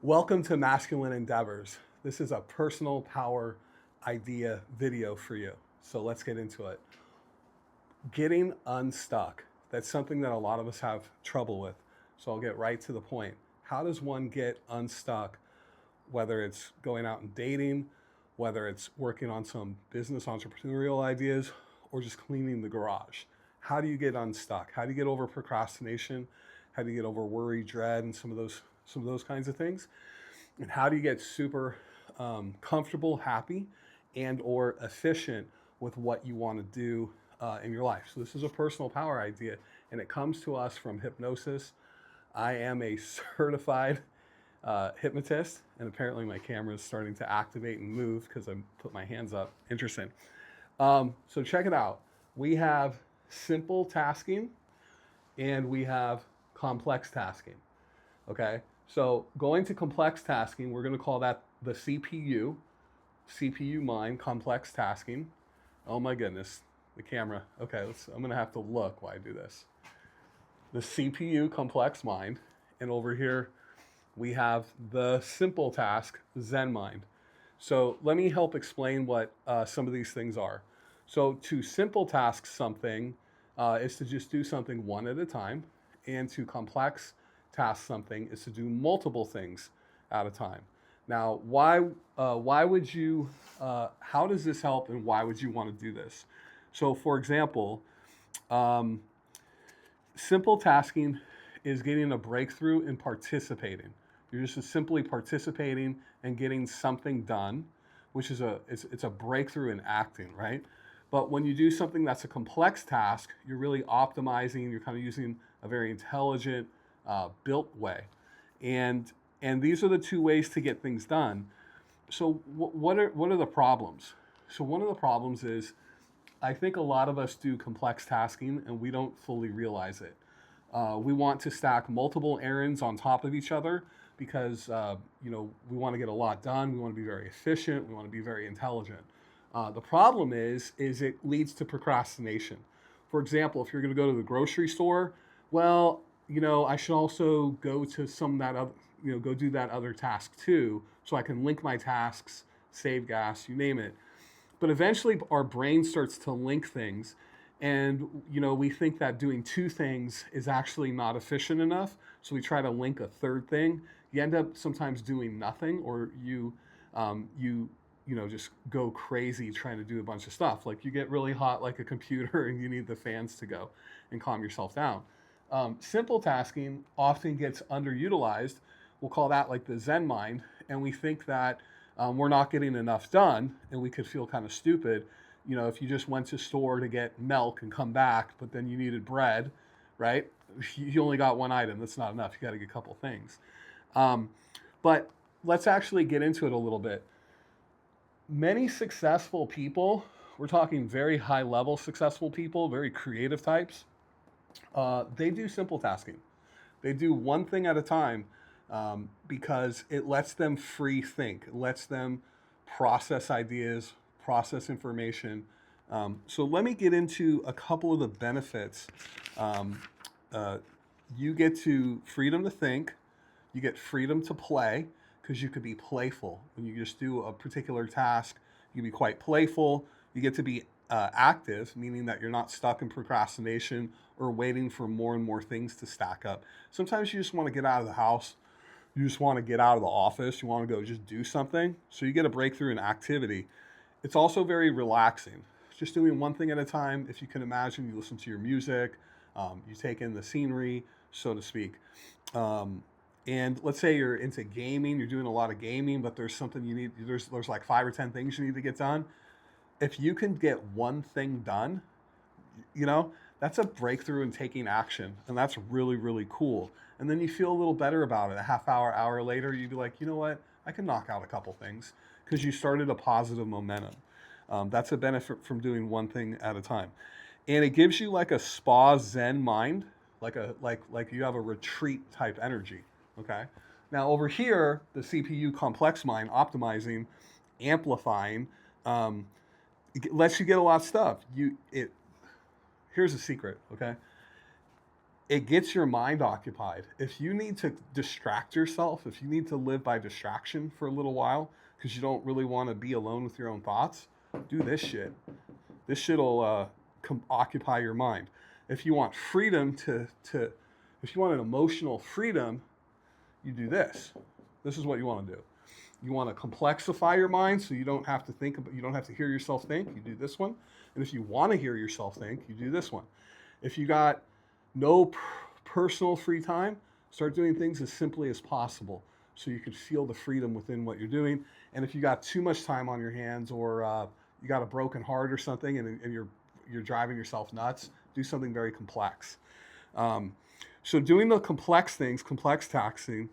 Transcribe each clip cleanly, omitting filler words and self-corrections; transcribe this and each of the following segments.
Welcome to Masculine Endeavors. This is a personal power idea video for you. So let's get into it. Getting unstuck. That's something that a lot of us have trouble with. So I'll get right to the point. How does one get unstuck? Whether it's going out and dating, whether it's working on some business entrepreneurial ideas, or just cleaning the garage. How do you get unstuck? How do you get over procrastination? How do you get over worry, dread, and some of those kinds of things? And how do you get super comfortable, happy, and or efficient with what you want to do in your life? So this is a personal power idea, and it comes to us from hypnosis. I am a certified hypnotist, and apparently my camera is starting to activate and move because I put my hands up. Interesting. So check it out. We have simple tasking and we have complex tasking. Okay. So going to complex tasking, we're going to call that the CPU mind, complex tasking. Oh my goodness, the camera. Okay, I'm going to have to look while I do this. The CPU, complex mind, and over here we have the simple task, Zen mind. So let me help explain what some of these things are. So to simple task something is to just do something one at a time, and to complex task something is to do multiple things at a time. Now, why would you, how does this help and why would you want to do this? So for example, simple tasking is getting a breakthrough in participating. You're just simply participating and getting something done, which is it's a breakthrough in acting, right? But when you do something that's a complex task, you're really optimizing. You're kind of using a very intelligent, built way, and these are the two ways to get things done. So what are the problems? So one of the problems is I think a lot of us do complex tasking and we don't fully realize it. We want to stack multiple errands on top of each other because we want to get a lot done. We want to be very efficient. We want to be very intelligent. The problem is it leads to procrastination. For example, if you're going to go to the grocery store, well, I should also go to go do that other task too, so I can link my tasks, save gas, you name it. But eventually our brain starts to link things, and we think that doing two things is actually not efficient enough, so we try to link a third thing. You end up sometimes doing nothing, or you just go crazy trying to do a bunch of stuff. Like you get really hot like a computer and you need the fans to go and calm yourself down. Simple tasking often gets underutilized. We'll call that like the Zen mind. And we think that we're not getting enough done, and we could feel kind of stupid. If you just went to store to get milk and come back, but then you needed bread, right? You only got one item. That's not enough. You got to get a couple things. But let's actually get into it a little bit. Many successful people, we're talking very high level successful people, very creative types, they do simple tasking. They do one thing at a time because it lets them free think. It lets them process ideas, process information. So let me get into a couple of the benefits. You get to freedom to think. You get freedom to play because you could be playful. When you just do a particular task, you can be quite playful. You get to be active, meaning that you're not stuck in procrastination or waiting for more and more things to stack up. Sometimes you just want to get out of the house. You just want to get out of the office. You want to go just do something. So you get a breakthrough in activity. It's also very relaxing. Just doing one thing at a time. If you can imagine, you listen to your music, you take in the scenery, so to speak. And let's say you're into gaming, you're doing a lot of gaming, but there's something you need, there's like 5 or 10 things you need to get done. If you can get one thing done, that's a breakthrough in taking action. And that's really, really cool. And then you feel a little better about it. A half hour later, you'd be like, you know what? I can knock out a couple things because you started a positive momentum. That's a benefit from doing one thing at a time. And it gives you like a spa Zen mind, like you have a retreat type energy. Okay. Now over here, the CPU complex mind, optimizing, amplifying, it lets you get a lot of stuff. Here's a secret. Okay. it gets your mind occupied. If you need to distract yourself, if you need to live by distraction for a little while because you don't really want to be alone with your own thoughts, do this shit. This shit will occupy your mind. If you want freedom if you want an emotional freedom, you do this. This is what you want to do. You want to complexify your mind so you don't have to think, you don't have to hear yourself think. You do this one. And if you want to hear yourself think, you do this one. If you got no personal free time, start doing things as simply as possible so you can feel the freedom within what you're doing. And if you got too much time on your hands, or you got a broken heart or something, and you're driving yourself nuts, do something very complex. So doing the complex things, complex taxing,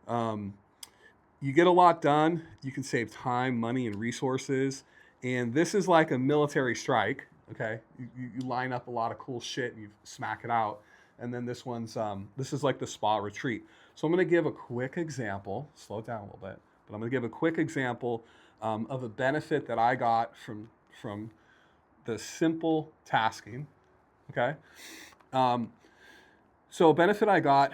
you get a lot done. You can save time, money, and resources. And this is like a military strike. Okay, you line up a lot of cool shit and you smack it out. And then this is like the spa retreat. So I'm going to give a quick example. Slow it down a little bit, but I'm going to give a quick example of a benefit that I got from the simple tasking. Okay. So a benefit I got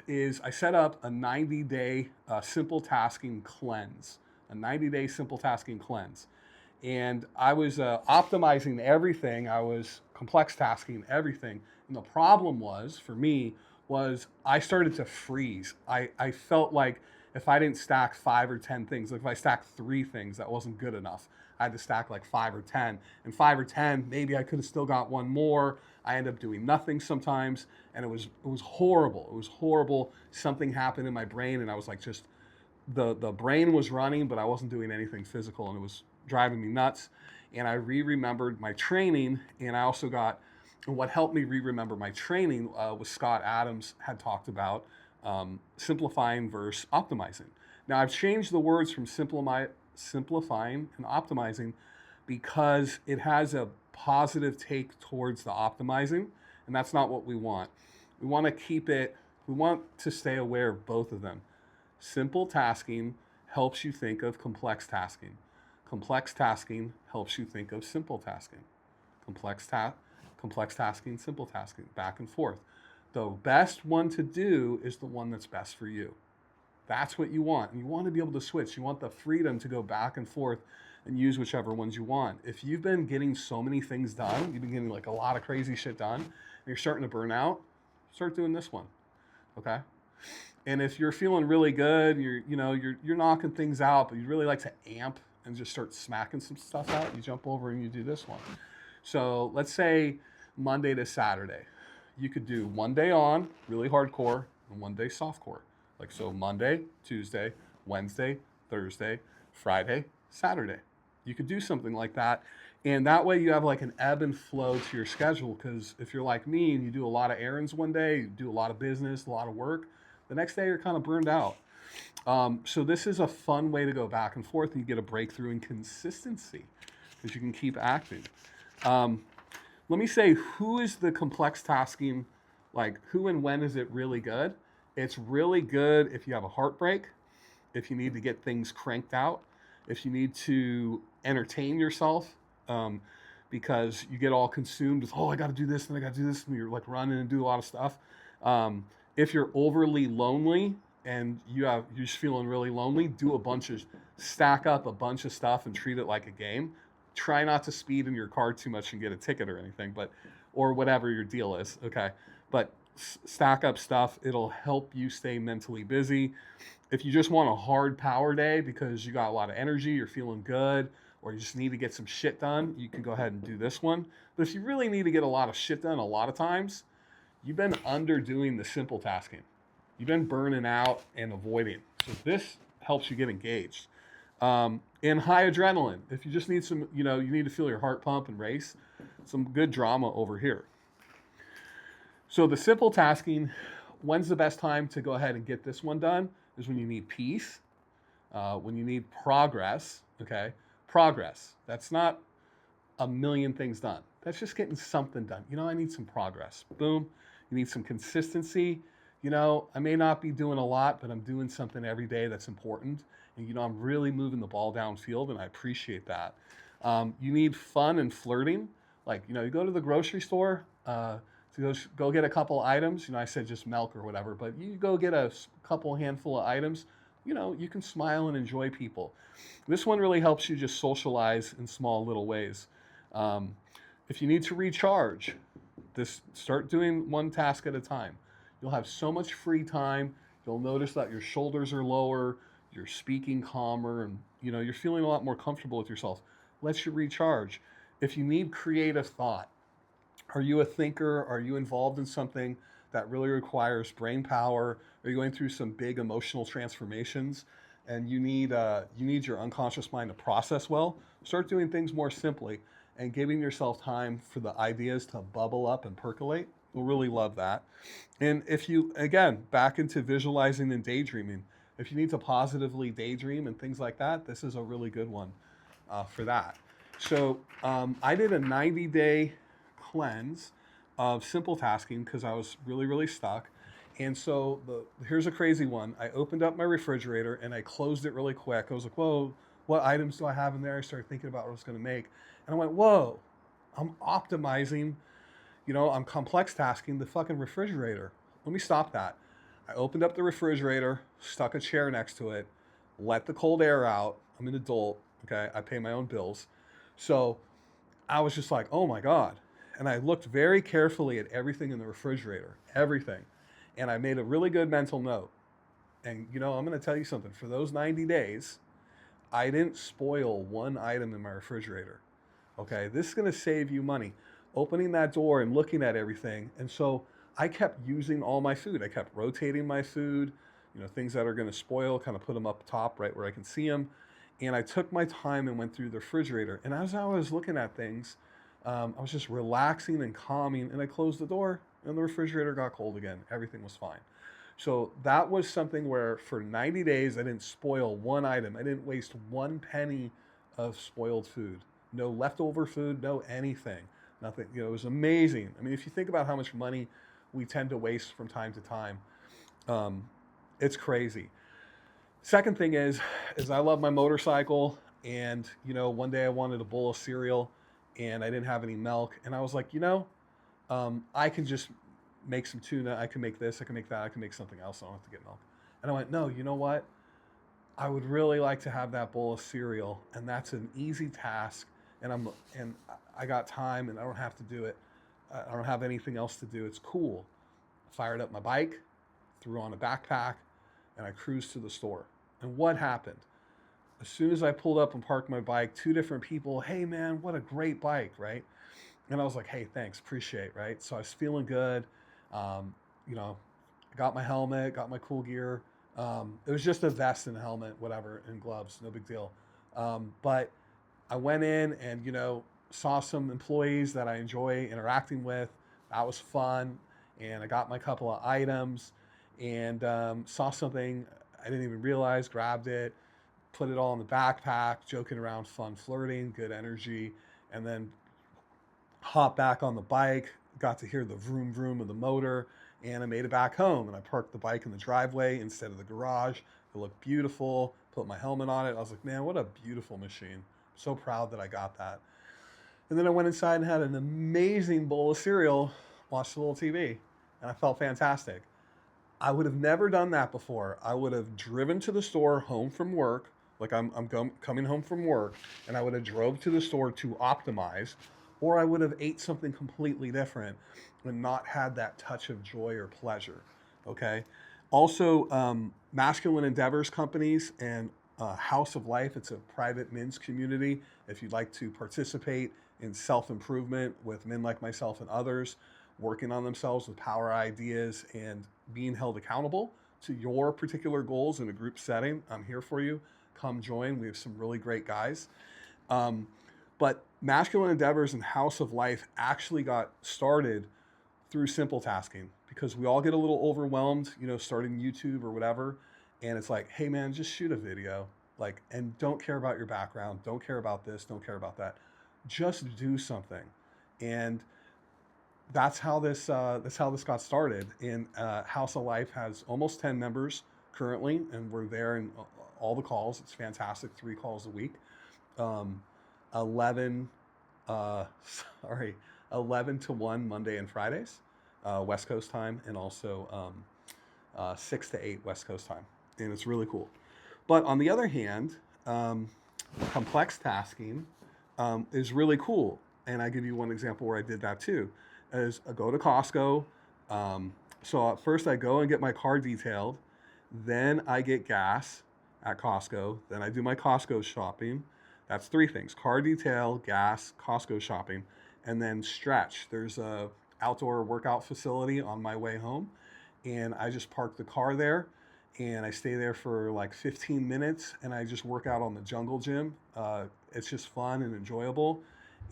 is I set up a 90-day simple tasking cleanse. A 90-day simple tasking cleanse. And I was optimizing everything. I was complex tasking everything. And the problem was, for me, was I started to freeze. I felt like if I didn't stack 5 or 10 things, like if I stacked 3 things, that wasn't good enough. I had to stack like 5 or 10. And 5 or 10, maybe I could have still got one more. I end up doing nothing sometimes. And it was horrible. It was horrible. Something happened in my brain, and I was like the brain was running, but I wasn't doing anything physical, and it was driving me nuts. And I remembered my training, and I also got, and what helped me remember my training was Scott Adams had talked about simplifying versus optimizing. Now I've changed the words from simplifying and optimizing because it has a positive take towards the optimizing, and that's not what we want. We want to stay aware of both of them. Simple tasking helps you think of complex tasking. Complex tasking helps you think of simple tasking. Complex tasking, simple tasking, back and forth. The best one to do is the one that's best for you. That's what you want. And you want to be able to switch. You want the freedom to go back and forth and use whichever ones you want. If you've been getting so many things done, you've been getting like a lot of crazy shit done, and you're starting to burn out, start doing this one. Okay? And if you're feeling really good, you're knocking things out, but you really like to amp and just start smacking some stuff out, you jump over and you do this one. So let's say Monday to Saturday. You could do one day on, really hardcore, and one day softcore. Like so Monday, Tuesday, Wednesday, Thursday, Friday, Saturday. You could do something like that. And that way you have like an ebb and flow to your schedule, because if you're like me and you do a lot of errands one day, you do a lot of business, a lot of work, the next day you're kind of burned out. So this is a fun way to go back and forth, and you get a breakthrough in consistency because you can keep acting. Let me say, who is the complex tasking, like who and when is it really good? It's really good if you have a heartbreak, if you need to get things cranked out, if you need to entertain yourself, because you get all consumed with, oh, I got to do this and I got to do this, and you're like running and do a lot of stuff. If you're overly lonely and you're just feeling really lonely, stack up a bunch of stuff and treat it like a game. Try not to speed in your car too much and get a ticket or anything, or whatever your deal is. Okay. But stack up stuff. It'll help you stay mentally busy. If you just want a hard power day because you got a lot of energy, you're feeling good, or you just need to get some shit done, you can go ahead and do this one. But if you really need to get a lot of shit done a lot of times, you've been underdoing the simple tasking. You've been burning out and avoiding. So this helps you get engaged. And high adrenaline. If you just need some, you need to feel your heart pump and race, some good drama over here. So the simple tasking, when's the best time to go ahead and get this one done? Is when you need peace, when you need progress, okay? Progress. That's not a million things done. That's just getting something done. I need some progress. Boom. You need some consistency. I may not be doing a lot, but I'm doing something every day that's important. And, I'm really moving the ball downfield, and I appreciate that. You need fun and flirting. Like, you go to the grocery store. to go get a couple items. I said just milk or whatever, but you go get a couple handful of items. You can smile and enjoy people. This one really helps you just socialize in small little ways. Um, if you need to recharge, this start doing one task at a time. You'll have so much free time. You'll notice that your shoulders are lower, you're speaking calmer, and you're feeling a lot more comfortable with yourself. Lets you recharge. If you need creative thought, are you a thinker? Are you involved in something that really requires brain power? Are you going through some big emotional transformations, and you need your unconscious mind to process well? Start doing things more simply and giving yourself time for the ideas to bubble up and percolate. We'll really love that. And if you, again, back into visualizing and daydreaming, if you need to positively daydream and things like that, this is a really good one for that. So I did a 90-day cleanse of simple tasking because I was really, really stuck. And so here's a crazy one. I opened up my refrigerator and I closed it really quick. I was like, whoa, what items do I have in there? I started thinking about what I was going to make. And I went, whoa, I'm optimizing, I'm complex tasking the fucking refrigerator. Let me stop that. I opened up the refrigerator, stuck a chair next to it, let the cold air out. I'm an adult, okay? I pay my own bills. So I was just like, oh my God. And I looked very carefully at everything in the refrigerator, everything. And I made a really good mental note. And, I'm going to tell you something. For those 90 days, I didn't spoil one item in my refrigerator. Okay, this is going to save you money. Opening that door and looking at everything. And so I kept using all my food. I kept rotating my food, things that are going to spoil, kind of put them up top right where I can see them. And I took my time and went through the refrigerator. And as I was looking at things, I was just relaxing and calming. And I closed the door and the refrigerator got cold again. Everything was fine. So that was something where for 90 days, I didn't spoil one item. I didn't waste one penny of spoiled food. No leftover food, no anything. Nothing. It was amazing. I mean, if you think about how much money we tend to waste from time to time, um, it's crazy. Second thing is I love my motorcycle, and one day I wanted a bowl of cereal, and I didn't have any milk, and I was like, I can just make some tuna. I can make this. I can make that. I can make something else. I don't have to get milk. And I went, no, you know what? I would really like to have that bowl of cereal, and that's an easy task. And I got time, and I don't have to do it. I don't have anything else to do. It's cool. I fired up my bike, threw on a backpack, and I cruised to the store. And what happened? As soon as I pulled up and parked my bike, two different people, hey man, what a great bike, right? And I was like, hey, thanks, appreciate, right? So I was feeling good. Um, I got my helmet, got my cool gear. It was just a vest and a helmet, whatever, and gloves, no big deal. But I went in and, saw some employees that I enjoy interacting with. That was fun. And I got my couple of items and saw something I didn't even realize, grabbed it, put it all in the backpack, joking around, fun, flirting, good energy. And then hopped back on the bike, got to hear the vroom vroom of the motor, and I made it back home. And I parked the bike in the driveway instead of the garage. It looked beautiful, put my helmet on it. I was like, man, what a beautiful machine. So proud that I got that. And then I went inside and had an amazing bowl of cereal, watched a little TV, and I felt fantastic. I would have never done that before. I would have driven to the store home from work, like coming home from work, and I would have drove to the store to optimize, or I would have ate something completely different and not had that touch of joy or pleasure. Okay. Also, Masculine Endeavors companies and House of Life. It's a private men's community. If you'd like to participate in self-improvement with men like myself and others, working on themselves with power ideas and being held accountable to your particular goals in a group setting, I'm here for you. Come join. We have some really great guys. But Masculine Endeavors and House of Life actually got started through simple tasking because we all get a little overwhelmed, starting YouTube or whatever. And it's like, hey man, just shoot a video. And don't care about your background. Don't care about this. Don't care about that. Just do something. And that's how this got started. And House of Life has almost 10 members currently, and we're there in all the calls. It's fantastic. 3 calls a week. 11 11 to 1 Monday and Fridays. West Coast time, and also 6 to 8 West Coast time. And it's really cool. But on the other hand, complex tasking is really cool. And I give you one example where I did that too. Is I go to Costco. So at first I go and get my car detailed. Then I get gas at Costco. Then I do my Costco shopping. That's 3 things: car detail, gas, Costco shopping, and then stretch. There's a outdoor workout facility on my way home, and I just park the car there, and I stay there for like 15 minutes, and I just work out on the jungle gym. It's just fun and enjoyable,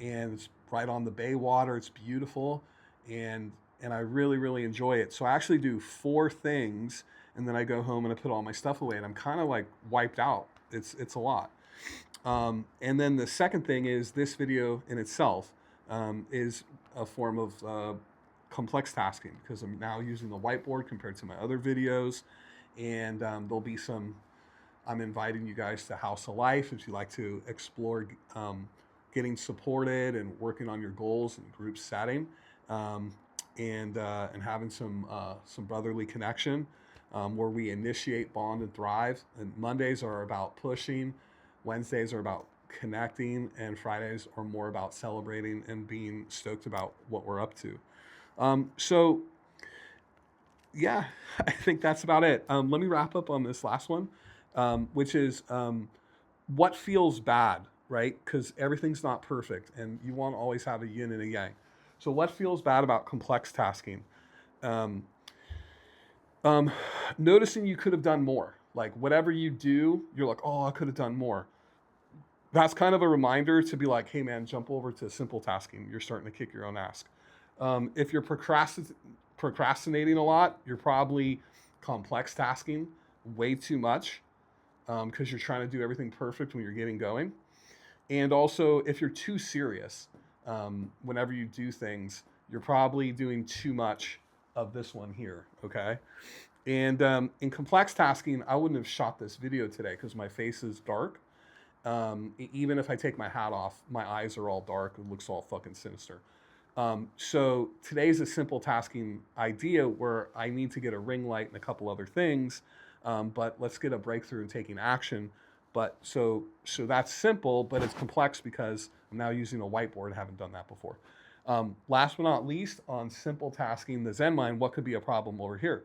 and it's right on the bay water. It's beautiful, and I really really enjoy it. So I actually do 4 things, and then I go home and I put all my stuff away, and I'm kind of like wiped out. It's a lot. And then the second thing is this video in itself is a form of complex tasking, because I'm now using the whiteboard compared to my other videos. And there'll be some, I'm inviting you guys to House of Life if you like to explore getting supported and working on your goals in group setting, and having some brotherly connection, where we initiate, bond, and thrive. And Mondays are about pushing, Wednesdays are about connecting, and Fridays are more about celebrating and being stoked about what we're up to. So yeah, I think that's about it. Let me wrap up on this last one, which is what feels bad, right? Because everything's not perfect, and you want to always have a yin and a yang. So what feels bad about complex tasking? Noticing you could have done more. Like whatever you do, you're like, oh, I could have done more. That's kind of a reminder to be like, hey man, jump over to simple tasking. You're starting to kick your own ass. If you're procrastinating a lot, you're probably complex tasking way too much, because you're trying to do everything perfect when you're getting going. And also, if you're too serious, whenever you do things, you're probably doing too much of this one here, okay? And in complex tasking, I wouldn't have shot this video today because my face is dark. Even if I take my hat off, my eyes are all dark. It looks all fucking sinister. So today's a simple tasking idea where I need to get a ring light and a couple other things, but let's get a breakthrough in taking action. But so that's simple, but it's complex because I'm now using a whiteboard. I haven't done that before. Last but not least, on simple tasking, the Zen mind, what could be a problem over here?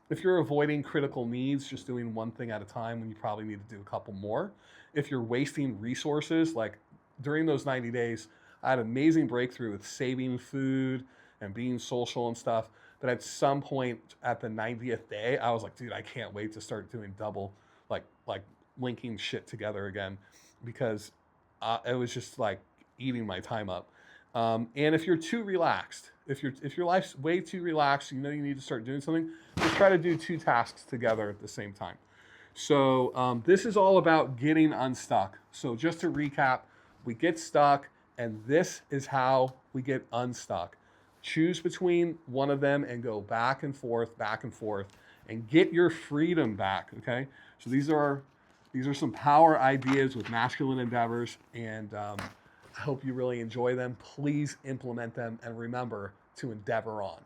If you're avoiding critical needs, just doing one thing at a time when you probably need to do a couple more. If you're wasting resources, like during those 90 days, I had an amazing breakthrough with saving food and being social and stuff. But at some point at the 90th day, I was like, dude, I can't wait to start doing double, like linking shit together again, because it was just like eating my time up. And if you're too relaxed, if your life's way too relaxed, you know you need to start doing something, just try to do 2 tasks together at the same time. So this is all about getting unstuck. So just to recap, we get stuck, and this is how we get unstuck. Choose between one of them and go back and forth, and get your freedom back, okay? So these are some power ideas with masculine endeavors, and I hope you really enjoy them. Please implement them, and remember to endeavor on.